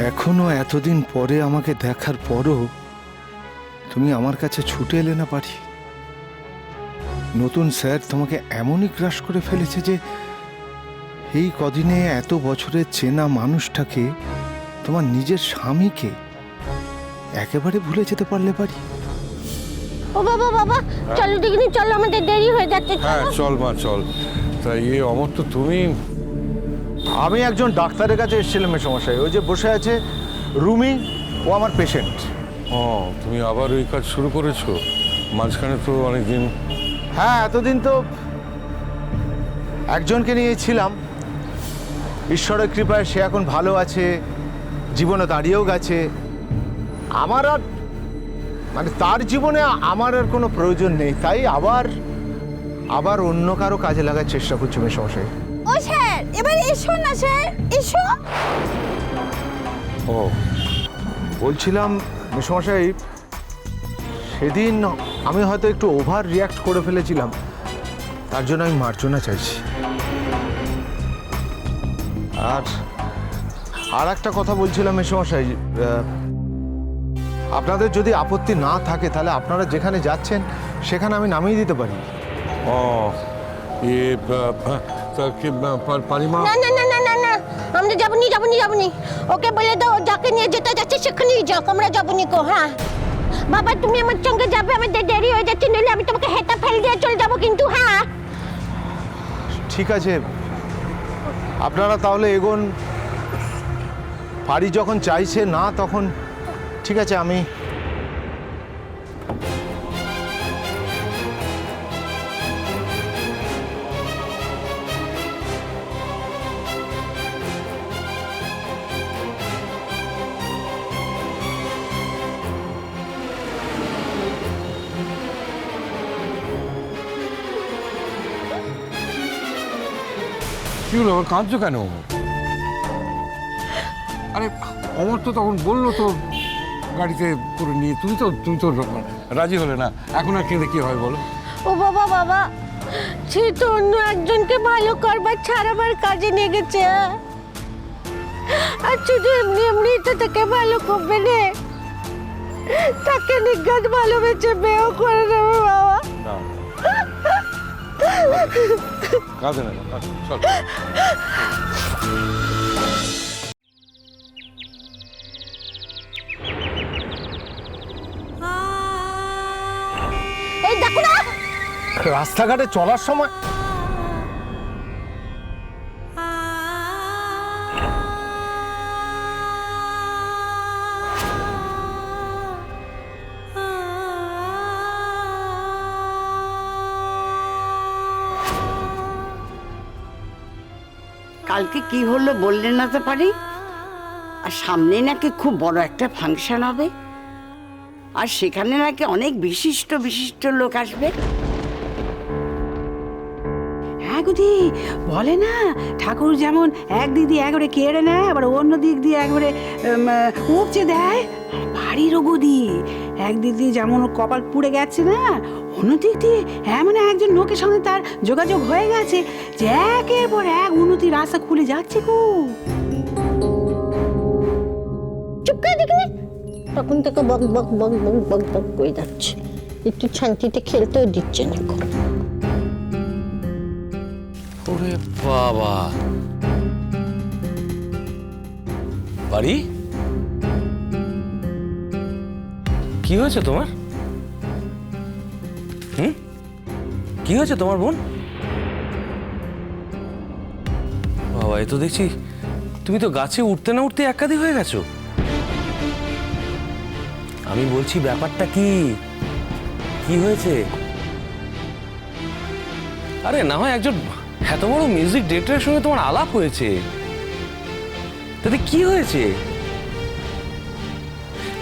এখনো এতদিন পরে আমাকে দেখার পরও তুমি আমার কাছে ছুটে এলে না পারি। নতুন স্যার তোমাকে এমনই গ্রাস করে ফেলেছে যে এই কদিনে এত বছরের চেনা মানুষটাকে, তোমার নিজের স্বামীকে একেবারে ভুলে যেতে পারলে পারি। ও বাবা বাবা, চলো দেখিনি, চলো, আমাদের দেরি হয়ে যাচ্ছে। হ্যাঁ চল মা চল। তাই অমর তো তুমি? আমি একজন ডাক্তারের কাছে এসেছিলাম মেসমশাই, ওই যে বসে আছে রুমি, ও আমার পেশেন্ট। ও তুমি আবার ওই কাজ শুরু করেছো? মাঝখানে তো অনেকদিন। হ্যাঁ, এতদিন তো একজনকে নিয়ে ছিলাম, ঈশ্বরের কৃপায় সে এখন ভালো আছে, জীবনে দাঁড়িয়েও গেছে। আমার আর মানে তার জীবনে আমার আর কোনো প্রয়োজন নেই, তাই আবার অন্য কারো কাজে লাগার চেষ্টা করছি মেসমশাই। ও স্যার, এবার এসো না স্যার, এসো। ও বলছিলাম মেসমশাই, সেদিন আমি হয়তো একটু ওভার রিয়াক্ট করে ফেলেছিলাম, তার জন্য আমি মার্জনা চাইছি। আর একটা কথা বলছিলাম মেসমশাই, আপনাদের যদি আপত্তি না থাকে তাহলে আপনারা যেখানে যাচ্ছেন সেখানে আমি নামিয়ে দিতে পারি। ও তা কি পারিমা? না না না না না না, আমরা যাবনি যাবনি যাবনি, ওকে বলে দাও যাকে নিয়ে যেতে যাচ্ছে সেখানেই যাও, আমরা যাবনি কো। হ্যাঁ বাবা, তুমি আমার সঙ্গে যাবে, আমাদের দেরি হয়ে যাচ্ছে, নইলে আমি তোমাকে হেঁটে ফেল দিয়ে চলে যাবো কিন্তু। হ্যাঁ ঠিক আছে, আপনারা তাহলে এগোন। পারি যখন চাইছে না তখন ঠিক আছে। আমি কি হলো, আবার কাঁদছো কেন? আরে অমর তো তখন বললো তো গাড়িতে করে নিয়ে, তুমি তো রাজি হলে না, এখন আর কেঁদে কি হয় বলো? ও বাবা বাবা, সে তো অন্য একজনকে ভালো করবার ছাড়াবার কাজে নিয়ে গেছে। আর শুধু এমনি এমনি তো তাকে ভালো করবে রে, তাকে নিজ্ঞাত ভালোবেসে বিয়েও করে দেবে বাবা। কাঁদে না, চল। এই দেখো না, রাস্তাঘাটে চলার সময় কালকে কি হলো বললে না তো পারি। আর সামনে নাকি খুব বড় একটা ফাংশন হবে, আর সেখানে নাকি অনেক বিশিষ্ট বিশিষ্ট লোক আসবে। হ্যাঁ গুদি, বলে না ঠাকুর যেমন এক দিক দিয়ে একবারে কেড়ে নেয়, আবার অন্য দিক দিয়ে একবারে উপচে দেয়। বাড়িরও গুদি একদিক দিয়ে যেমন কপাল পুড়ে গেছে না, অন্য দিক দিয়ে এমন একজন লোকের সঙ্গে তার যোগাযোগ হয়ে গেছে যে একের পর এক উন্নতি রাস্তা খুলে যাচ্ছে গো। চুপ করে দেখি, তখন থেকে বক বক বক বক বক বক করে যাচ্ছে, একটু শান্তিতে খেলতেও দিচ্ছে না। ওরে বাবা, বাড়ি কি হয়েছে তোমার? কি হয়েছে তোমার বোন? বাবা, এ তো দেখছি তুমি তো গাছে উঠতে না উঠতে একাদি হয়ে গেছো। আমি বলছি ব্যাপারটা কি কি হয়েছে? আরে না হয় একজন এত বড় মিউজিক ডিরেক্টরের সঙ্গে তোমার আলাপ হয়েছে, তাতে কি হয়েছে?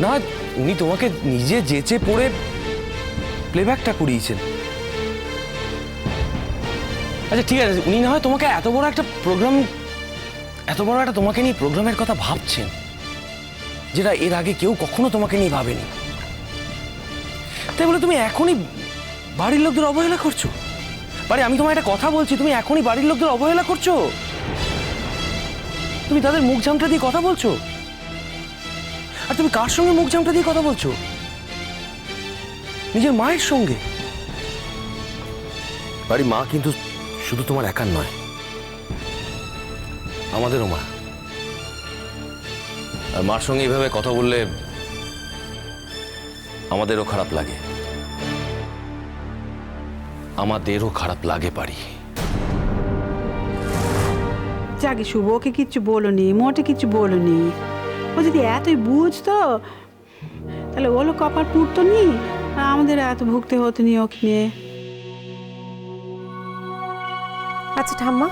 না উনি তোমাকে নিজে যেচে পড়ে প্লেব্যাকটা করিয়েছেন। আচ্ছা ঠিক আছে, উনি না হয় তোমাকে এত বড় একটা তোমাকে নিয়ে প্রোগ্রামের কথা ভাবছেন, যেটা এর আগে কেউ কখনো তোমাকে নিয়ে ভাবেনি। তাই বলে তুমি এখনই বাড়ির লোকদের অবহেলা করছো? বাড়ি, আমি তোমায় একটা কথা বলছি, তুমি এখনই বাড়ির লোকদের অবহেলা করছো? তুমি তাদের মুখ ঝামটা দিয়ে কথা বলছো? আর তুমি কার সঙ্গে মুখ জামটা দিয়ে কথা বলছো? নিজের মায়ের সঙ্গে। বাড়ি মা কিন্তু শুধু তোমার একার নয়, আমাদেরও মা। আর মার সঙ্গে এইভাবে কথা বললে আমাদেরও খারাপ লাগে, আমাদেরও খারাপ লাগে বাড়ি। যাকে শুভ, ওকে কিচ্ছু বলনি, মোটে কিচ্ছু বলনি। ও যদি এতই বুঝতো তাহলে ওলো কপার পুড়তো নি, আর আমাদের এত ভুগতে হতো নি ওকে নিয়ে। আচ্ছা ঠাম্মা,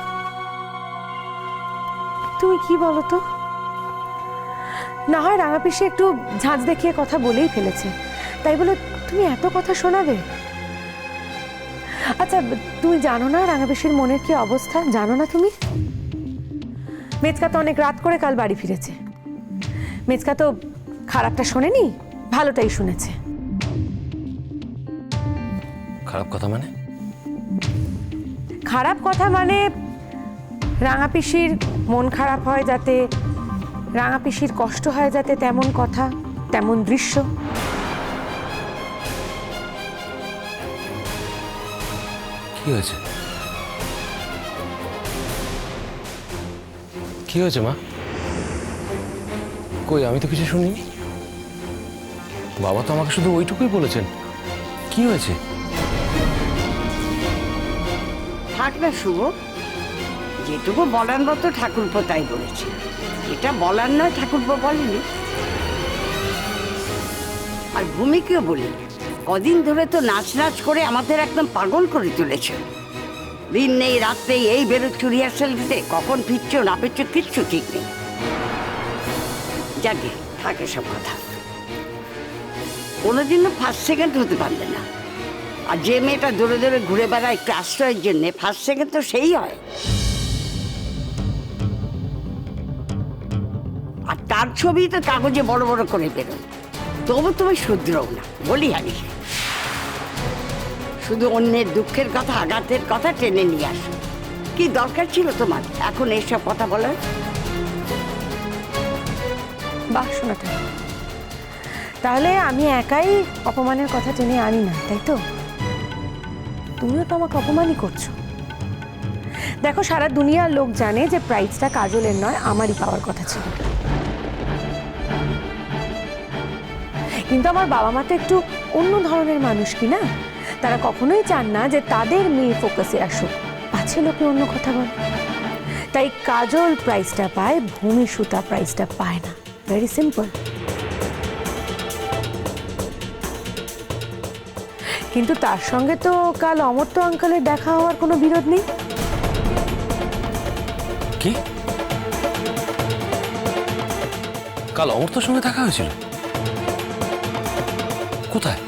তুমি কি বলো তো? না হয় রাঙা পিসি একটু ঝাঁজ দেখিয়ে কথা বলেই ফেলেছে, তাই বলে তুমি এত কথা শোনাবে? আচ্ছা, তুমি জানো না রাঙা পিসির মনের কি অবস্থা? জানো না তুমি? মেচকা তো অনেক রাত করে কাল বাড়ি ফিরেছে। মেচকা তো খারাপটা শোনেনি, ভালোটাই শুনেছে। খারাপ কথা মানে? খারাপ কথা মানে রাঙা পিসির মন খারাপ হয় যাতে, রাঙা পিসির কষ্ট হয় যাতে, তেমন কথা, তেমন দৃশ্য। কি হয়েছে? কি হয়েছে মা? কই, আমি তো কিছু শুনিনি। বাবা তো আমাকে শুধু ওইটুকুই বলেছেন। কি হয়েছে? থাক না শুভ, যেটুকু বলার মতো ঠাকুরপো তাই বলেছে, এটা বলার নয় ঠাকুরপো বলেনি। আর ভূমিকেও বলি, কদিন ধরে তো নাচ নাচ করে আমাদের একদম পাগল করে তুলেছে। দিন নেই রাত নেই এই বেরোচ্ছ রিহার্সাল দিতে, কখন ফিরছো না ফিরছো কিচ্ছু ঠিক নেই। যাকে থাকে সব কথা, কোনোদিনও ফার্স্ট সেকেন্ড হতে পারবে না। আর যে মেয়েটা দূরে দূরে ঘুরে বেড়ায় একটু আশ্রয়ের জন্য, ফার্স্ট সেকেন্ড তো সেই হয়। আর তার ছবি তো কাগজে বড় বড় করে বেরোয়, তবু তুমি শুধরাও না, বলি আমি। শুধু অন্যের দুঃখের কথা, আঘাতের কথা টেনে নিয়ে আসো। কি দরকার ছিল তোমার এখন এইসব কথা বলার? বাহ শোনাটা, তাহলে আমি একাই অপমানের কথা টেনে আনি না, তাই তো? তুমিও তো আমাকে অপমানই করছো। দেখো, সারা দুনিয়ার লোক জানে যে প্রাইজটা কাজলের নয়, আমারই পাওয়ার কথা ছিল। কিন্তু আমার বাবা মা তো একটু অন্য ধরনের মানুষ, কি না? তারা কখনোই চান না যে তাদের মেয়ে ফোকাসে আসুক, পাছে লোকে অন্য কথা বলে। তাই কাজল প্রাইজটা পায়, ভূমি সুতা প্রাইজটা পায় না। Very simple. কিন্তু তার সঙ্গে তো কাল অমর্ত্য আঙ্কেলের দেখা হওয়ার কোনো বিরোধ নেই। কি? কাল অমর্ত্যর সঙ্গে দেখা হয়েছিল? কোথায়?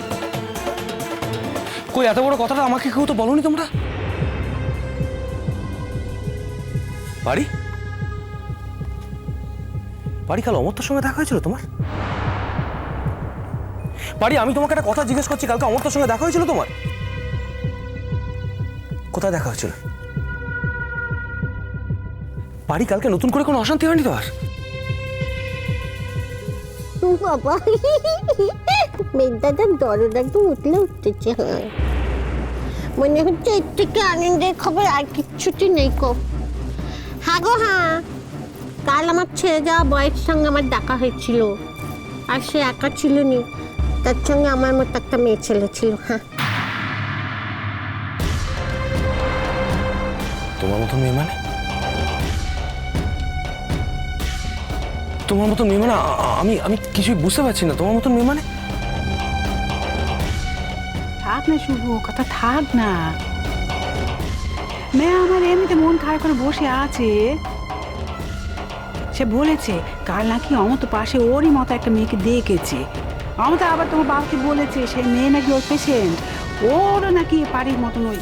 কই, এত বড় কথাটা আমাকে কেউ তো বলোনি তোমরা। বাড়ি বাড়ি কাল অমর্ত্যর সঙ্গে দেখা হয়েছিল তোমার? বাড়ি, আমি তোমাকে একটা কথা জিজ্ঞেস করছি, কালকে অমর্ত্যর সঙ্গে দেখা হয়েছিল তোমার? কোথায় দেখা হয়েছিল? বাড়ি, কালকে নতুন করে কোনো অশান্তি হয়নি তো? আর বাবা, মেয়েদাদার দরদ একদম উঠলে উঠতেছে। হ্যাঁ, মনে হচ্ছে এর থেকে আনন্দের খবর আর কিচ্ছুটি নেই কো। হ্যাঁ গো হ্যাঁ, কাল আমার ছেড়ে যাওয়া বয়ের সঙ্গে আমার দেখা হয়েছিল। আর সে একা ছিল নি, তার সঙ্গে আমার মতো একটা মেয়ে ছেলে ছিল। হ্যাঁ, তোমার মতো মেয়ে মানে? তোমার মতো মেয়ে মানে? আমি কিছুই বুঝতে পারছি না। তোমার মতো মেয়ে মানে? থাক না শুভ, কথা থাক না। মেয়ে আমার এমনিতে মন খারাপ করে বসে আছে। সে বলেছে কাল নাকি অমত পাশে ওরই মতো একটা মেয়েকে দেখেছে। অমতা আবার তোমার বাবাকে বলেছে সেই মেয়ে নাকি ওর পেশেন্ট, ওরও নাকি বাড়ির মতন ওই